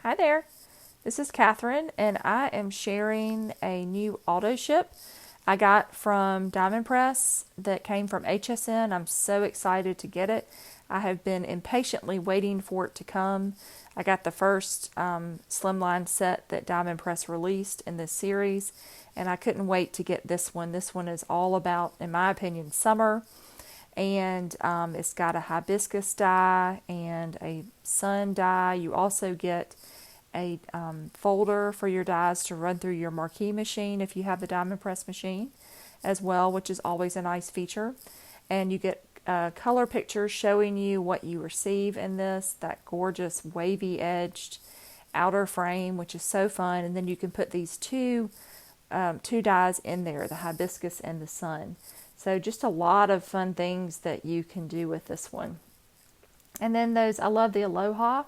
Hi there, this is Katherine, and I am sharing a new Autoship I got from Diamond Press that came from HSN. I'm so excited to get it. I have been impatiently waiting for it to come. I got the first Slimline set that Diamond Press released in this series, and I couldn't wait to get this one. This one is all about, in my opinion, summer. And it's got a hibiscus die and a sun die. You also get a folder for your dies to run through your marquee machine if you have the Diamond Press machine as well, which is always a nice feature. And you get color pictures showing you what you receive in this, that gorgeous wavy edged outer frame, which is so fun. And then you can put these two dies in there, the hibiscus and the sun. So just a lot of fun things that you can do with this one. And then those, I love the Aloha.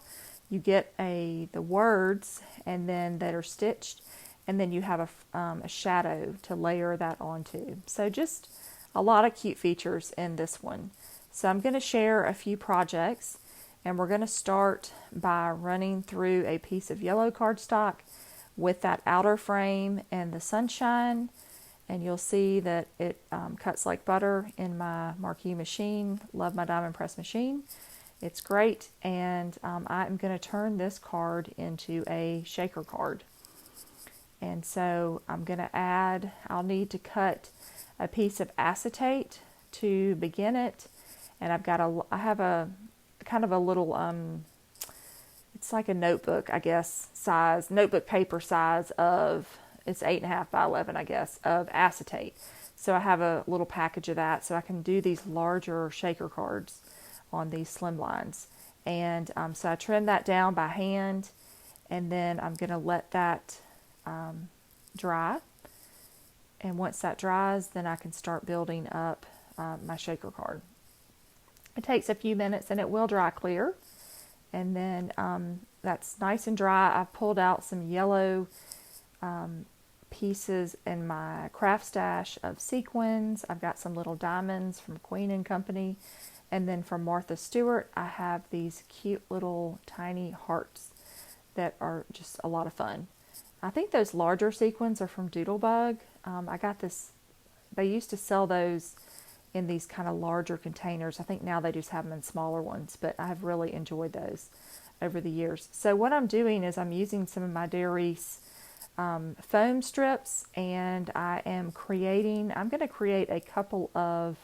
You get the words and then that are stitched, and then you have a shadow to layer that onto. So just a lot of cute features in this one. So I'm going to share a few projects, and we're going to start by running through a piece of yellow cardstock with that outer frame and the sunshine. And you'll see that it cuts like butter in my marquee machine. Love my Diamond Press machine. It's great. And I'm going to turn this card into a shaker card. And so I'm going to I'll need to cut a piece of acetate to begin it. And I have a kind of a little, it's like a notebook, I guess, size, notebook paper size of, it's 8.5 by 11, I guess, of acetate. So I have a little package of that so I can do these larger shaker cards on these Slimlines. And so I trim that down by hand, and then I'm going to let that dry. And once that dries, then I can start building up my shaker card. It takes a few minutes and it will dry clear. And then that's nice and dry. I've pulled out some yellow pieces in my craft stash of sequins. I've got some little diamonds from Queen & Company. And then from Martha Stewart, I have these cute little tiny hearts that are just a lot of fun. I think those larger sequins are from Doodlebug. I got this, they used to sell those in these kind of larger containers. I think now they just have them in smaller ones, but I have really enjoyed those over the years. So what I'm doing is I'm using some of my Darice foam strips, and I'm going to create a couple of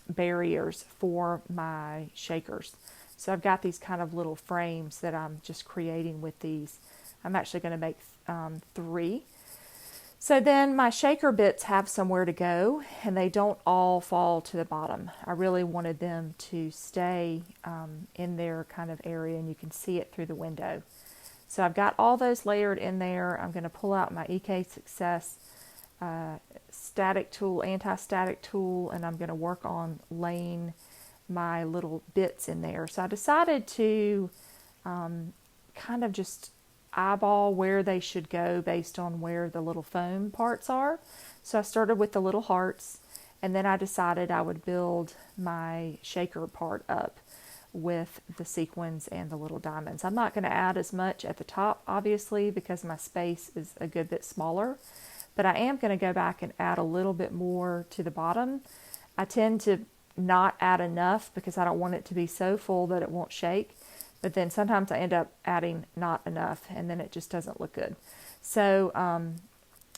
barriers for my shakers. So I've got these kind of little frames that I'm just creating with these. I'm actually going to make 3. So then my shaker bits have somewhere to go, and they don't all fall to the bottom. I really wanted them to stay in their kind of area, and you can see it through the window. So I've got all those layered in there. I'm going to pull out my EK Success static tool, anti-static tool, and I'm going to work on laying my little bits in there. So I decided to kind of just eyeball where they should go based on where the little foam parts are. So I started with the little hearts, and then I decided I would build my shaker part up with the sequins and the little diamonds. I'm not going to add as much at the top, obviously, because my space is a good bit smaller, but I am going to go back and add a little bit more to the bottom. I tend to not add enough because I don't want it to be so full that it won't shake. But then sometimes I end up adding not enough, and then it just doesn't look good. So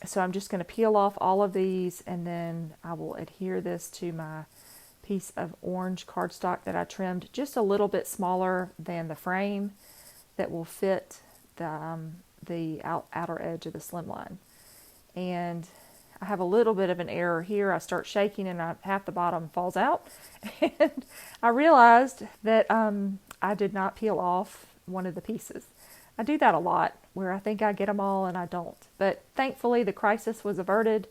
so I'm just going to peel off all of these, and then I will adhere this to my piece of orange cardstock that I trimmed just a little bit smaller than the frame that will fit the outer edge of the Slimline. And I have a little bit of an error here. I start shaking and half the bottom falls out. And I realized that I did not peel off one of the pieces. I do that a lot where I think I get them all and I don't. But thankfully the crisis was averted.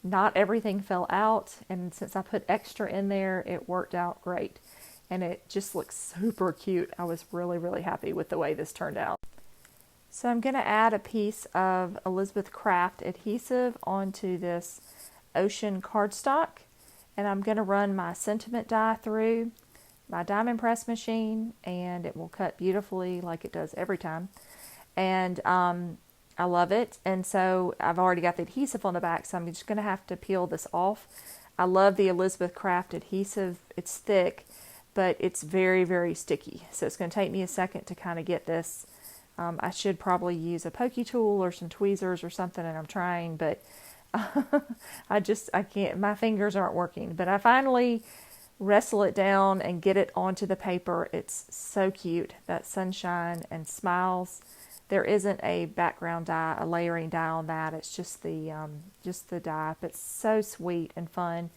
Not everything fell out. And since I put extra in there, it worked out great. And it just looks super cute. I was really, really happy with the way this turned out. So I'm going to add a piece of Elizabeth Craft adhesive onto this ocean cardstock, and I'm going to run my sentiment die through my diamond press machine, and it will cut beautifully like it does every time. And I love it. And so I've already got the adhesive on the back, so I'm just going to have to peel this off. I love the Elizabeth Craft adhesive. It's thick, but it's very, very sticky. So it's going to take me a second to kind of get this. I should probably use a pokey tool or some tweezers or something, and I'm trying, but I can't, my fingers aren't working. But I finally wrestle it down and get it onto the paper. It's so cute, that sunshine and smiles. There isn't a background die, a layering die on that. It's just the die. But it's so sweet and fun.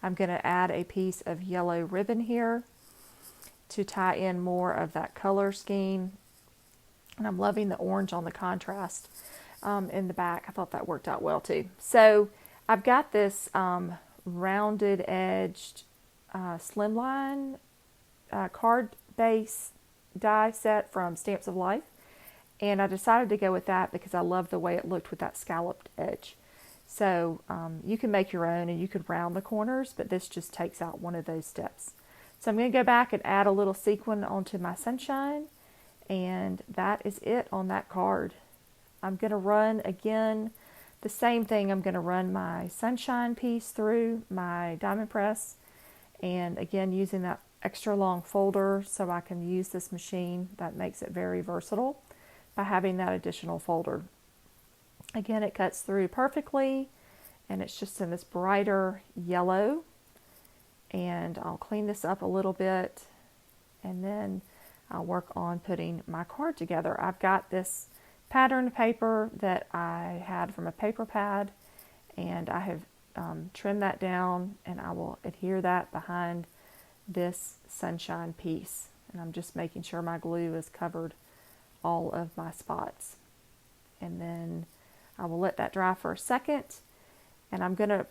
I'm going to add a piece of yellow ribbon here to tie in more of that color scheme. And I'm loving the orange on the contrast in the back. I thought that worked out well too. So I've got this rounded edged Slimline card base die set from Stamps of Life. And I decided to go with that because I love the way it looked with that scalloped edge. So you can make your own and you could round the corners, but this just takes out one of those steps. So I'm going to go back and add a little sequin onto my sunshine. And that is it on that card. I'm going to run again the same thing. I'm going to run my sunshine piece through my diamond press, and again using that extra long folder so I can use this machine. That makes it very versatile by having that additional folder. Again, it cuts through perfectly, and it's just in this brighter yellow. And I'll clean this up a little bit, and then I'll work on putting my card together. I've got this patterned paper that I had from a paper pad, and I have trimmed that down, and I will adhere that behind this sunshine piece. And I'm just making sure my glue has covered all of my spots. And then I will let that dry for a second, and I'm gonna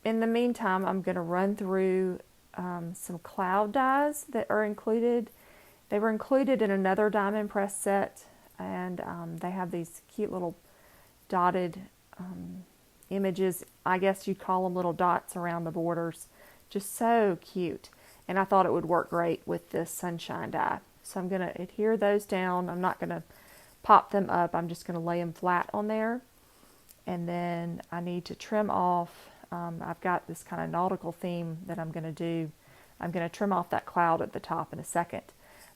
in the meantime, I'm gonna run through some cloud dies that are included. They were included in another diamond press set, and they have these cute little dotted images. I guess you'd call them little dots around the borders. Just so cute. And I thought it would work great with this sunshine die. So I'm going to adhere those down. I'm not going to pop them up. I'm just going to lay them flat on there. And then I need to trim off. I've got this kind of nautical theme that I'm going to do. I'm going to trim off that cloud at the top in a second.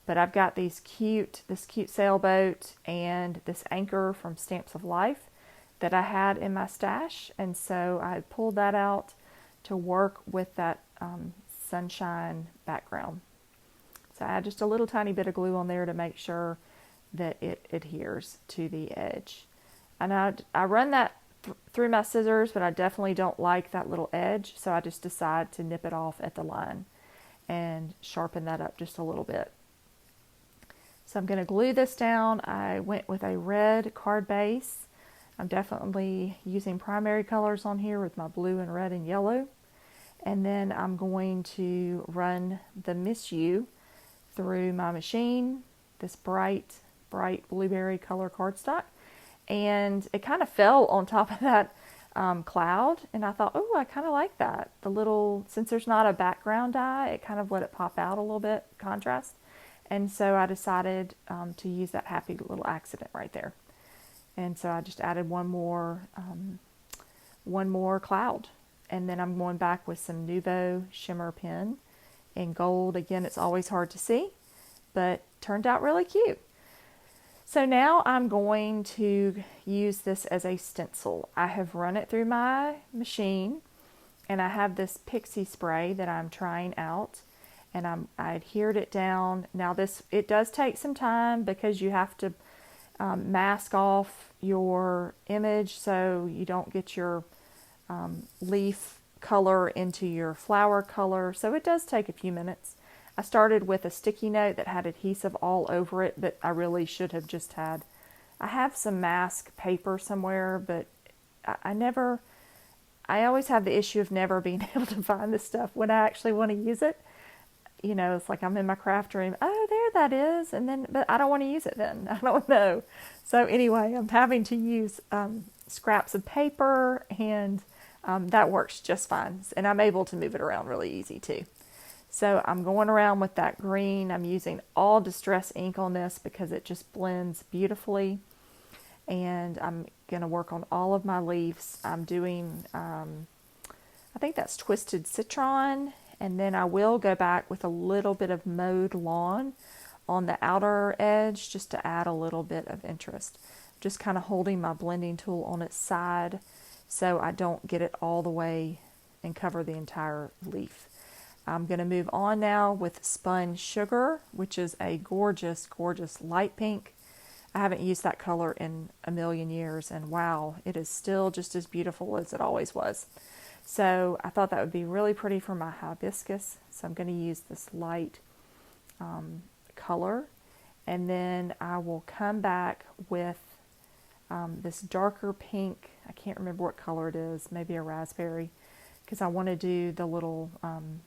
But I've got this cute sailboat and this anchor from Stamps of Life that I had in my stash. And so I pulled that out to work with that sunshine background. So I add just a little tiny bit of glue on there to make sure that it adheres to the edge. And I run that through my scissors, but I definitely don't like that little edge. So I just decide to nip it off at the line and sharpen that up just a little bit. So I'm going to glue this down. I went with a red card base. I'm definitely using primary colors on here with my blue and red and yellow. And then I'm going to run the Miss You through my machine, this bright blueberry color cardstock. And it kind of fell on top of that cloud. And I thought, oh, I kind of like that. Since there's not a background die, it kind of let it pop out a little bit, contrast. And so I decided to use that happy little accident right there. And so I just added one more cloud. And then I'm going back with some Nuvo Shimmer pen in gold. Again, it's always hard to see, but turned out really cute. So now I'm going to use this as a stencil. I have run it through my machine, and I have this pixie spray that I'm trying out. And I adhered it down. Now it does take some time because you have to mask off your image so you don't get your leaf color into your flower color. So it does take a few minutes. I started with a sticky note that had adhesive all over it, but I really should have just I have some mask paper somewhere, but I always have the issue of never being able to find this stuff when I actually want to use it. You know, it's like I'm in my craft room. Oh, there that is. But I don't want to use it then. I don't know. So anyway, I'm having to use scraps of paper, and that works just fine. And I'm able to move it around really easy too. So I'm going around with that green. I'm using all Distress ink on this because it just blends beautifully. And I'm going to work on all of my leaves. I'm doing, I think that's Twisted Citron. And then I will go back with a little bit of Mowed Lawn on the outer edge just to add a little bit of interest. Just kind of holding my blending tool on its side so I don't get it all the way and cover the entire leaf. I'm going to move on now with Spun Sugar, which is a gorgeous, gorgeous light pink. I haven't used that color in a million years, and wow, it is still just as beautiful as it always was. So I thought that would be really pretty for my hibiscus. So I'm going to use this light color, and then I will come back with this darker pink. I can't remember what color it is, maybe a raspberry, because I want to do the little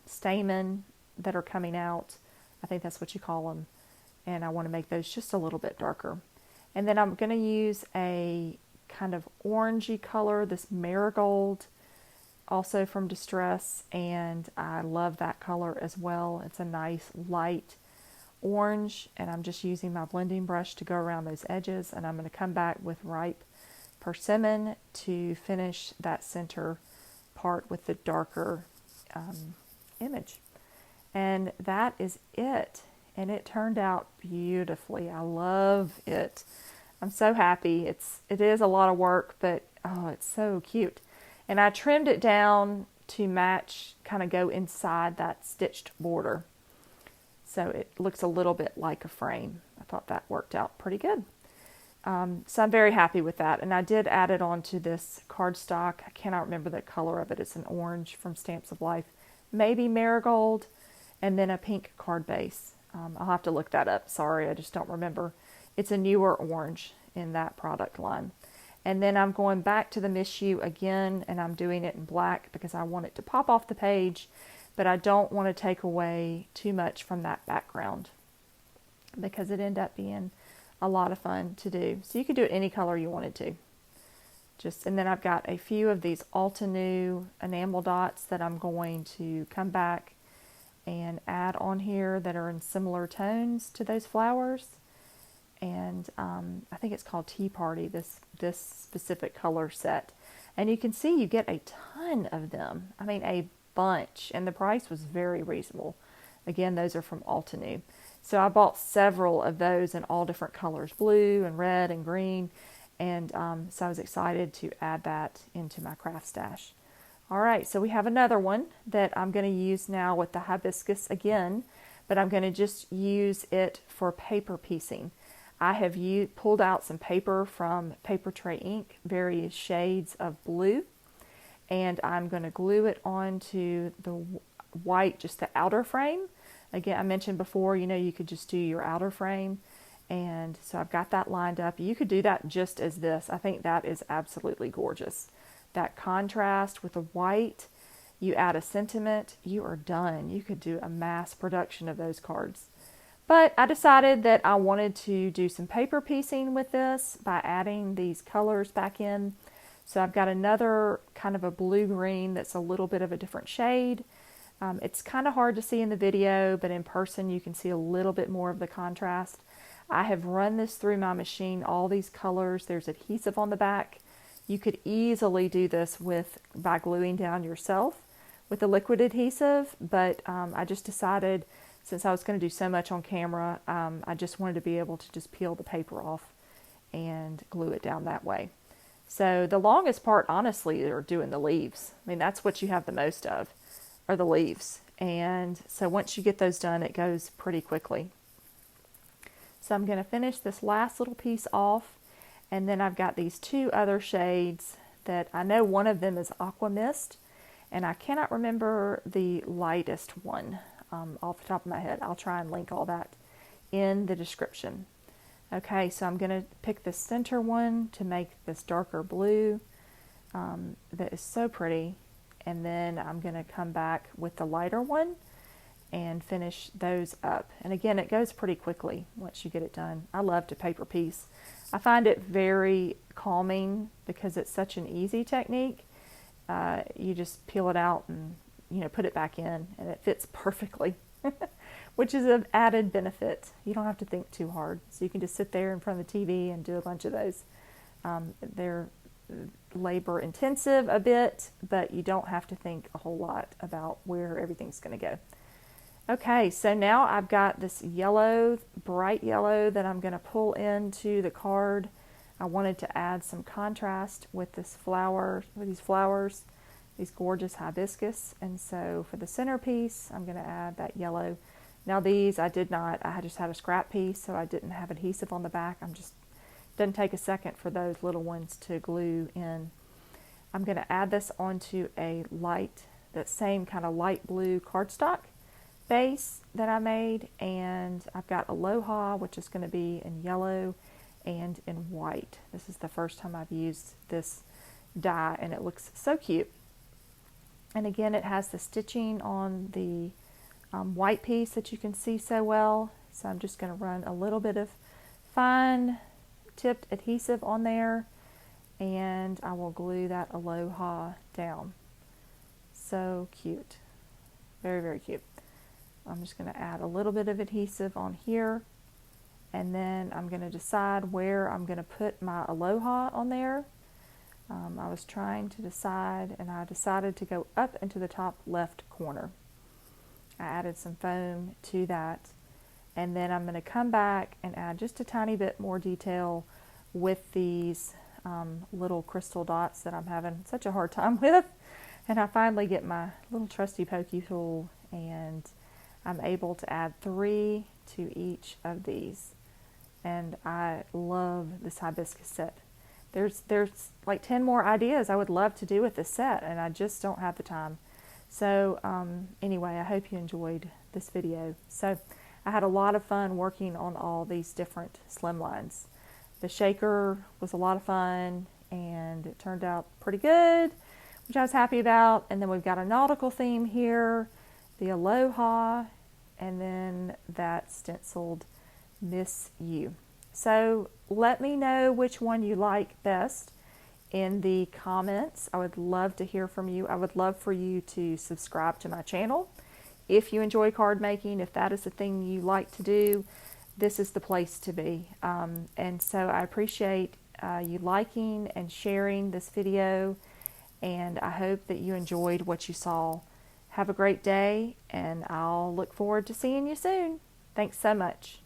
stamen that are coming out. I think that's what you call them, and I want to make those just a little bit darker. And then I'm going to use a kind of orangey color, this marigold, also from Distress, and I love that color as well. It's a nice light orange, and I'm just using my blending brush to go around those edges, and I'm going to come back with Ripe Persimmon to finish that center part with the darker image. And that is it, and it turned out beautifully. I love it. I'm so happy. It is a lot of work, but oh, it's so cute. And I trimmed it down to match, kind of go inside that stitched border. So it looks a little bit like a frame. I thought that worked out pretty good. So I'm very happy with that. And I did add it onto this cardstock. I cannot remember the color of it. It's an orange from Stamps of Life. Maybe marigold, and then a pink card base. I'll have to look that up. Sorry, I just don't remember. It's a newer orange in that product line. And then I'm going back to the Miss You again, and I'm doing it in black because I want it to pop off the page, but I don't want to take away too much from that background because it ended up being a lot of fun to do. So you could do it any color you wanted to. And then I've got a few of these Altenew enamel dots that I'm going to come back and add on here that are in similar tones to those flowers. And I think it's called Tea Party, this specific color set. And you can see you get a ton of them. I mean, a bunch. And the price was very reasonable. Again, those are from Altenew. So I bought several of those in all different colors, blue and red and green. And so I was excited to add that into my craft stash. All right, so we have another one that I'm going to use now with the hibiscus again, but I'm going to just use it for paper piecing. I have pulled out some paper from Paper Tray Ink, various shades of blue, and I'm going to glue it onto the white, just the outer frame. Again, I mentioned before, you could just do your outer frame, and so I've got that lined up. You could do that just as this. I think that is absolutely gorgeous. That contrast with the white, you add a sentiment, you are done. You could do a mass production of those cards. But I decided that I wanted to do some paper piecing with this by adding these colors back in. So I've got another kind of a blue-green that's a little bit of a different shade. It's kind of hard to see in the video, but in person you can see a little bit more of the contrast. I have run this through my machine, all these colors. There's adhesive on the back. You could easily do this by gluing down yourself with the liquid adhesive, but I just decided, since I was going to do so much on camera, I just wanted to be able to just peel the paper off and glue it down that way. So the longest part, honestly, are doing the leaves. I mean, that's what you have the most of, are the leaves. And so once you get those done, it goes pretty quickly. So I'm going to finish this last little piece off, and then I've got these two other shades that I know one of them is Aqua Mist, and I cannot remember the lightest one off the top of my head. I'll try and link all that in the description. Okay, so I'm going to pick the center one to make this darker blue that is so pretty, and then I'm going to come back with the lighter one and finish those up. And again, it goes pretty quickly once you get it done. I love to paper piece. I find it very calming because it's such an easy technique. You just peel it out and put it back in and it fits perfectly, which is an added benefit. You don't have to think too hard. So you can just sit there in front of the TV and do a bunch of those. They're labor intensive a bit, but you don't have to think a whole lot about where everything's going to go. Okay, so now I've got this yellow, bright yellow that I'm going to pull into the card. I wanted to add some contrast with this flower, with these flowers, these gorgeous hibiscus. And so for the centerpiece, I'm going to add that yellow. Now these I just had a scrap piece, so I didn't have adhesive on the back. Doesn't take a second for those little ones to glue in. I'm going to add this onto that same kind of light blue cardstock base that I made, and I've got Aloha, which is going to be in yellow and in white. This is the first time I've used this die, and it looks so cute. And again, it has the stitching on the white piece that you can see so well. So I'm just going to run a little bit of fine tipped adhesive on there, and I will glue that Aloha down. So cute. Very, very cute. I'm just going to add a little bit of adhesive on here, and then I'm going to decide where I'm going to put my Aloha on there. I was trying to decide, and I decided to go up into the top left corner. I added some foam to that, and then I'm going to come back and add just a tiny bit more detail with these little crystal dots that I'm having such a hard time with. And I finally get my little trusty pokey tool, and I'm able to add 3 to each of these. And I love this hibiscus set. There's like 10 more ideas I would love to do with this set, and I just don't have the time. So anyway, I hope you enjoyed this video. So I had a lot of fun working on all these different slimlines. The shaker was a lot of fun, and it turned out pretty good, which I was happy about. And then we've got a nautical theme here, the Aloha, and then that stenciled Miss You. So let me know which one you like best in the comments. I would love to hear from you. I would love for you to subscribe to my channel. If you enjoy card making, if that is the thing you like to do, this is the place to be. And so I appreciate you liking and sharing this video, and I hope that you enjoyed what you saw. Have a great day, and I'll look forward to seeing you soon. Thanks so much.